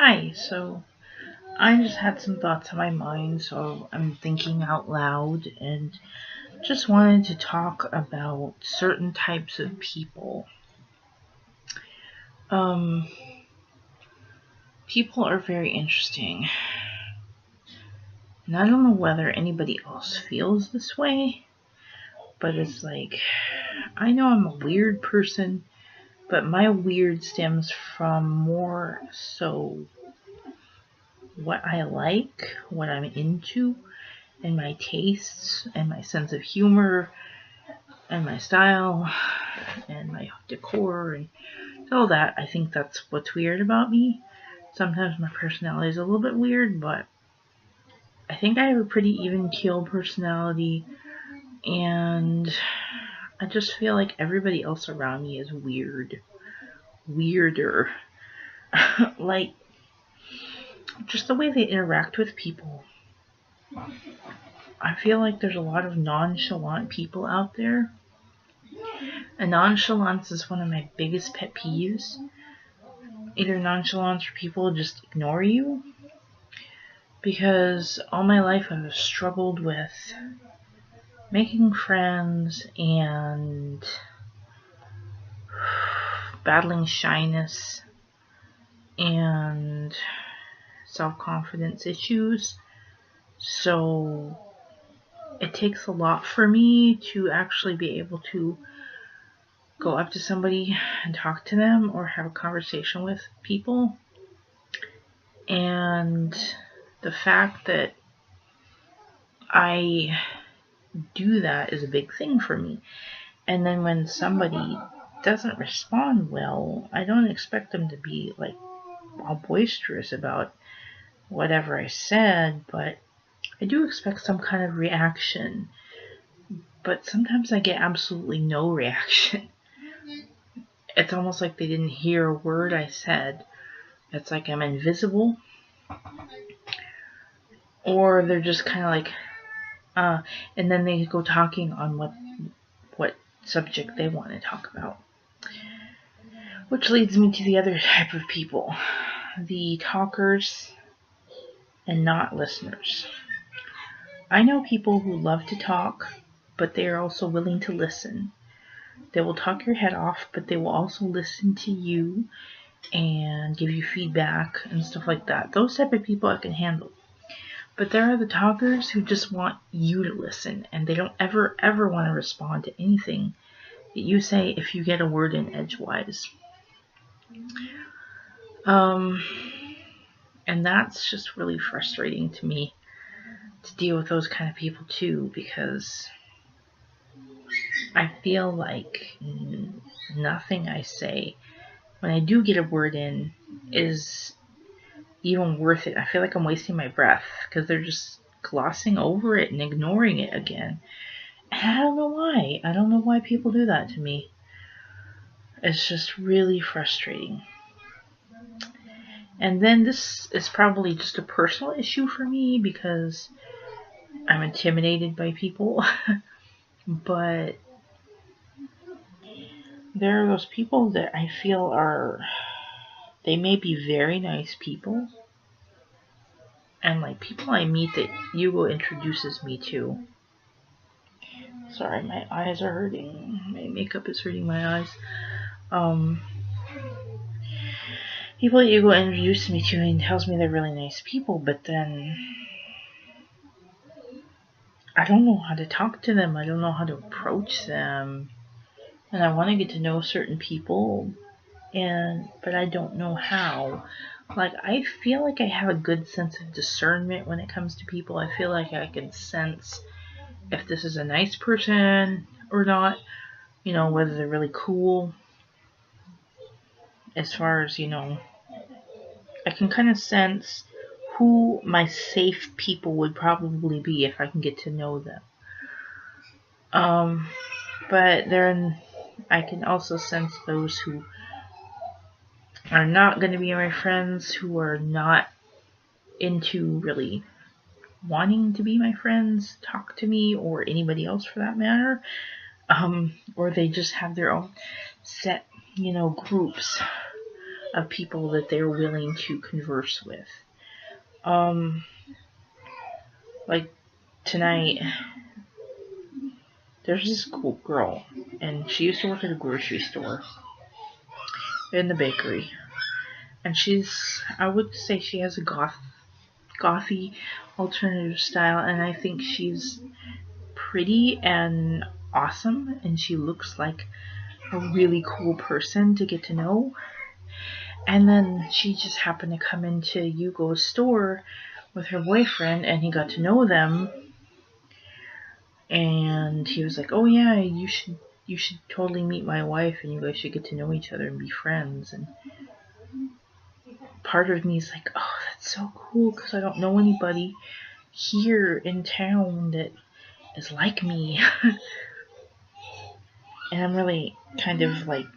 Hi, so I just had some thoughts on my mind, so I'm thinking out loud and just wanted to talk about certain types of people. Um, People are very interesting, and I don't know whether anybody else feels this way, but it's like, I know I'm a weird person, but my weird stems from more so what I like, what I'm into, and my tastes, and my sense of humor, and my style and my decor and all that. I think that's what's weird about me. Sometimes my personality is a little bit weird, but I think I have a pretty even keel personality, and I just feel like everybody else around me is weirder. Like, just the way they interact with people. I feel like there's a lot of nonchalant people out there, and nonchalance is one of my biggest pet peeves. Either nonchalance or people just ignore you, because all my life I've struggled with making friends and battling shyness and self-confidence issues. So it takes a lot for me to actually be able to go up to somebody and talk to them or have a conversation with people. And the fact that I do that is a big thing for me. And then when somebody doesn't respond well, I don't expect them to be like all boisterous about whatever I said, but I do expect some kind of reaction. But sometimes I get absolutely no reaction. It's almost like they didn't hear a word I said. It's like I'm invisible. Or they're just kind of like, and then they go talking on what subject they want to talk about. Which leads me to the other type of people, the talkers and not listeners. I know people who love to talk, but they are also willing to listen. They will talk your head off, but they will also listen to you and give you feedback and stuff like that. Those type of people I can handle. But there are the talkers who just want you to listen, and they don't ever want to respond to anything that you say if you get a word in edgewise. And that's just really frustrating to me to deal with those kind of people too, because I feel like nothing I say, when I do get a word in, is even worth it. I feel like I'm wasting my breath because they're just glossing over it and ignoring it again. And I don't know why. I don't know why people do that to me. It's just really frustrating. And then this is probably just a personal issue for me because I'm intimidated by people. But there are those people that I feel they may be very nice people. And like people I meet that Hugo introduces me to. Sorry, my eyes are hurting. My makeup is hurting my eyes. People that Hugo introduces me to and tells me they're really nice people, but then I don't know how to talk to them. I don't know how to approach them. And I want to get to know certain people, but I don't know how. Like, I feel like I have a good sense of discernment when it comes to people. I feel like I can sense if this is a nice person or not, whether they're really cool. As far as, I can kind of sense who my safe people would probably be if I can get to know them. But then I can also sense those who are not going to be my friends, who are not into really wanting to be my friends, talk to me, or anybody else for that matter. Or they just have their own set, groups of people that they're willing to converse with. Like tonight, there's this cool girl, and she used to work at a grocery store in the bakery. And I would say she has a gothy alternative style, and I think she's pretty and awesome, and she looks like a really cool person to get to know. And then she just happened to come into Yugo's store with her boyfriend, and he got to know them, and he was like, oh yeah, you should totally meet my wife, and you guys should get to know each other and be friends. And part of me is like, oh, that's so cool, because I don't know anybody here in town that is like me. And I'm really kind of like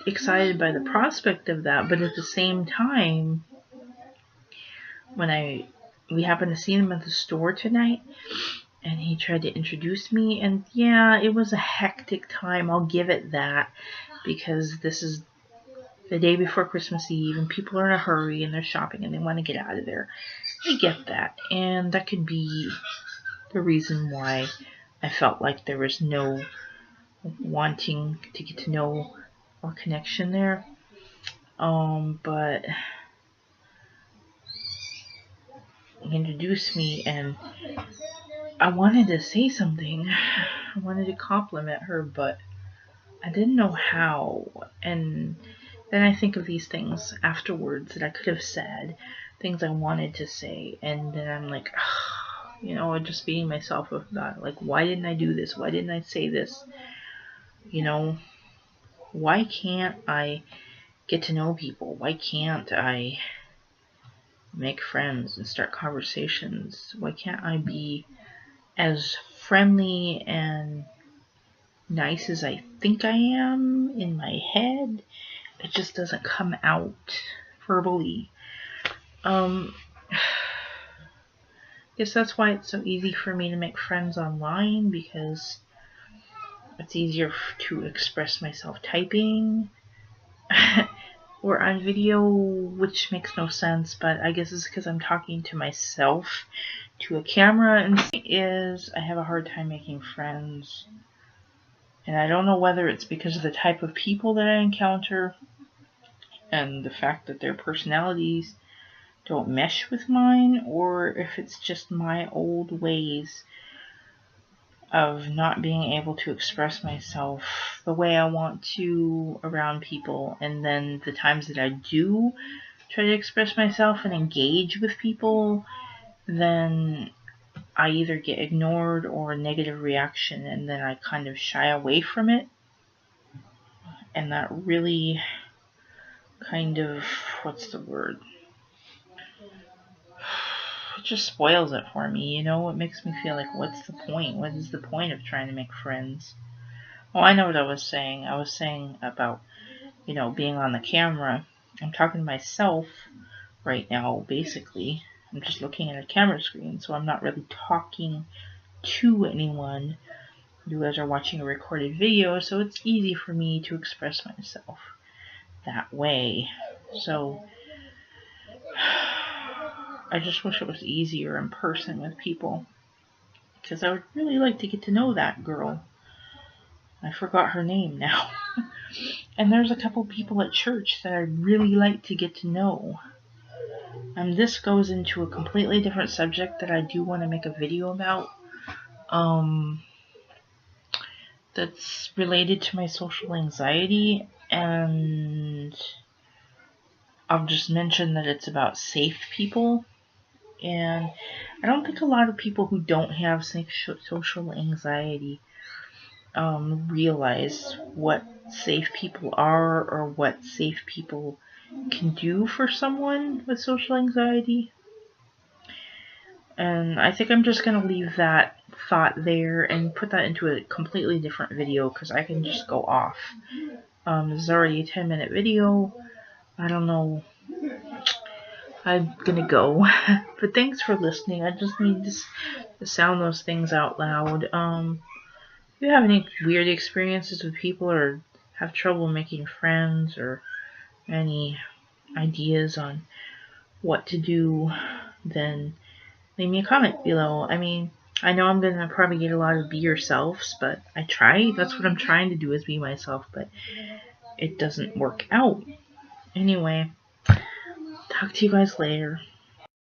excited by the prospect of that, but at the same time, when we happened to see him at the store tonight, and he tried to introduce me, and yeah, it was a hectic time, I'll give it that, because this is the day before Christmas Eve, and people are in a hurry, and they're shopping, and they want to get out of there. I get that, and that could be the reason why I felt like there was no wanting to get to know or connection there. But he introduced me, and I wanted to say something. I wanted to compliment her, but I didn't know how. And then I think of these things afterwards that I could have said, things I wanted to say, and then I'm like, just beating myself up about it. Like, why didn't I do this? Why didn't I say this? Why can't I get to know people? Why can't I make friends and start conversations? Why can't I be as friendly and nice as I think I am in my head? It just doesn't come out verbally. Guess that's why it's so easy for me to make friends online, because it's easier to express myself typing or on video, which makes no sense, but I guess it's because I'm talking to myself to a camera. And the thing is, I have a hard time making friends, and I don't know whether it's because of the type of people that I encounter and the fact that their personalities don't mesh with mine, or if it's just my old ways of not being able to express myself the way I want to around people. And then the times that I do try to express myself and engage with people, then I either get ignored or a negative reaction, and then I kind of shy away from it. And that really kind of, what's the word? It just spoils it for me, It makes me feel like, what's the point? What is the point of trying to make friends? Oh, I know what I was saying. I was saying about, being on the camera. I'm talking to myself right now, basically. I'm just looking at a camera screen, so I'm not really talking to anyone. You guys are watching a recorded video, so it's easy for me to express myself that way. So I just wish it was easier in person with people, because I would really like to get to know that girl. I forgot her name now. And there's a couple people at church that I'd really like to get to know. And this goes into a completely different subject that I do want to make a video about. That's related to my social anxiety, and I'll just mention that it's about safe people. And I don't think a lot of people who don't have social anxiety realize what safe people are, or what safe people can do for someone with social anxiety. And I think I'm just going to leave that thought there and put that into a completely different video, because I can just go off. This is already a 10-minute video. I don't know. I'm going to go. But thanks for listening. I just need to sound those things out loud. If you have any weird experiences with people, or have trouble making friends, or any ideas on what to do, then leave me a comment below. I mean, I know I'm going to probably get a lot of be yourselves, but I try. That's what I'm trying to do, is be myself, but it doesn't work out. Anyway, talk to you guys later.